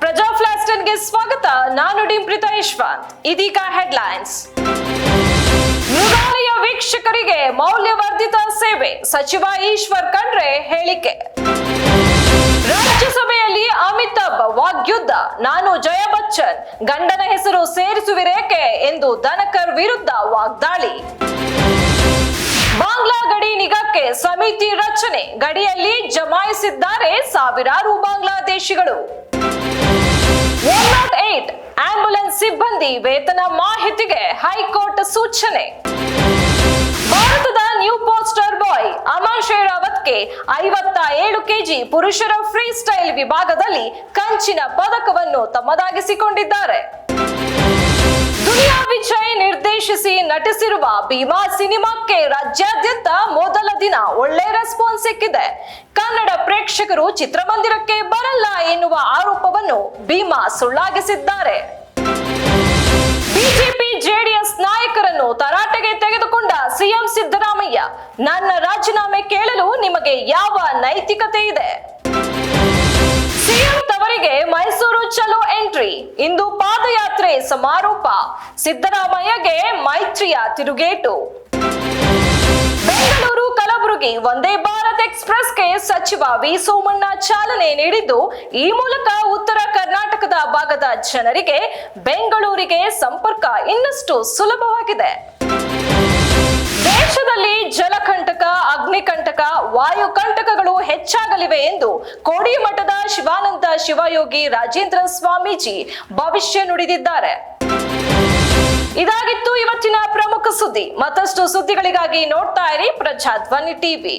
ಪ್ರಜಾ ಫ್ಲಾಸ್ಟನ್ಗೆ ಸ್ವಾಗತ. ನಾನು ಡಿಂಪ್ರಿತಾ ಯಶವಂತ್. ಇದೀಗ ಹೆಡ್ಲೈನ್ಸ್. ಮೃಗಾಲಯ ವೀಕ್ಷಕರಿಗೆ ಮೌಲ್ಯವರ್ಧಿತ ಸೇವೆ, ಸಚಿವ ಈಶ್ವರ್ ಖಂಡ್ರೆ ಹೇಳಿಕೆ. ರಾಜ್ಯಸಭೆಯಲ್ಲಿ ಅಮಿತಾಬ್ ವಾಗ್ಯುದ್ಧ, ನಾನು ಜಯ ಬಚ್ಚನ್, ಗಂಡನ ಹೆಸರು ಸೇರಿಸುವಿರೇಕೆ ಎಂದು ಧನಕರ್ ವಿರುದ್ಧ ವಾಗ್ದಾಳಿ. ಬಾಂಗ್ಲಾ ಗಡಿ ನಿಗಾಕ್ಕೆ ಸಮಿತಿ ರಚನೆ, ಗಡಿಯಲ್ಲಿ ಜಮಾಯಿಸಿದ್ದಾರೆ ಸಾವಿರಾರು ಬಾಂಗ್ಲಾದೇಶಿಗಳು. 108 ಆಂಬ್ಯುಲೆನ್ಸ್ ಸಿಬ್ಬಂದಿ ವೇತನ ಮಾಹಿತಿಗೆ ಹೈಕೋರ್ಟ್ ಸೂಚನೆ. ಭಾರತದ ನ್ಯೂ ಪೋಸ್ಟರ್ ಬಾಯ್ ಅಮನ್ ಶೇರಾವತ್ಗೆ 57 ಕೆಜಿ ಪುರುಷರ ಫ್ರೀ ಸ್ಟೈಲ್ ವಿಭಾಗದಲ್ಲಿ ಕಂಚಿನ ಪದಕವನ್ನು ತಮ್ಮದಾಗಿಸಿಕೊಂಡಿದ್ದಾರೆ. ದುನಿಯಾ ವಿಜಯ್ ನಿರ್ದೇಶಿಸಿ ನಟಿಸಿರುವ ಭೀಮಾ ಸಿನಿಮಾಕ್ಕೆ ರಾಜ್ಯಾದ್ಯಂತ ಮೊದಲ ದಿನ ಒಳ್ಳೆ ರೆಸ್ಪಾನ್ಸ್ ಸಿಕ್ಕಿದೆ. ಕನ್ನಡ ಪ್ರೇಕ್ಷಕರು ಚಿತ್ರಮಂದಿರಕ್ಕೆ ಬರಲ್ಲ ಎನ್ನುವ ಆರೋಪವನ್ನು ಭೀಮಾ ಸುಳ್ಳಾಗಿಸಿದ್ದಾರೆ. ಬಿಜೆಪಿ ಜೆಡಿಎಸ್ ನಾಯಕರನ್ನು ತರಾಟೆಗೆ ತೆಗೆದುಕೊಂಡ ಸಿಎಂ ಸಿದ್ದರಾಮಯ್ಯ, ನನ್ನ ರಾಜೀನಾಮೆ ಕೇಳಲು ನಿಮಗೆ ಯಾವ ನೈತಿಕತೆ ಇದೆ? ಸಿಎಂ ತವರಿಗೆ ಮೈಸೂರು ಚಲೋ ಎಂಟ್ರಿ, ಇಂದು ಪಾದಯಾತ್ರೆ ಸಮಾರೋಪ, ಸಿದ್ದರಾಮಯ್ಯಗೆ ಮೈತ್ರಿಯ ತಿರುಗೇಟು. ಬೆಂಗಳೂರು ಕಲಬುರಗಿ ವಂದೇ ಭಾರತ್ ಎಕ್ಸ್ಪ್ರೆಸ್ಗೆ ಸಚಿವ ವಿ ಸೋಮಣ್ಣ ಚಾಲನೆ ನೀಡಿದ್ದು, ಈ ಮೂಲಕ ಉತ್ತರ ಕರ್ನಾಟಕದ ಭಾಗದ ಜನರಿಗೆ ಬೆಂಗಳೂರಿಗೆ ಸಂಪರ್ಕ ಇನ್ನಷ್ಟು ಸುಲಭವಾಗಿದೆ. ದೇಶದಲ್ಲಿ ಜಲಕಂಟಕ, ಅಗ್ನಿಕಂಟಕ, ವಾಯುಕಂಟಕಗಳು ಹೆಚ್ಚಾಗಲಿವೆ ಎಂದು ಕೋಡಿಮಠದ ಶಿವಾನಂದ ಶಿವಯೋಗಿ ರಾಜೇಂದ್ರ ಸ್ವಾಮೀಜಿ ಭವಿಷ್ಯ ನುಡಿದಿದ್ದಾರೆ. ಇದಾಗಿತ್ತು ಇವತ್ತಿನ ಪ್ರಮುಖ ಸುದ್ದಿ. ಮತ್ತಷ್ಟು ಸುದ್ದಿಗಳಿಗಾಗಿ ನೋಡ್ತಾ ಇರಿ ಪ್ರಜಾಧ್ವನಿ ಟಿವಿ.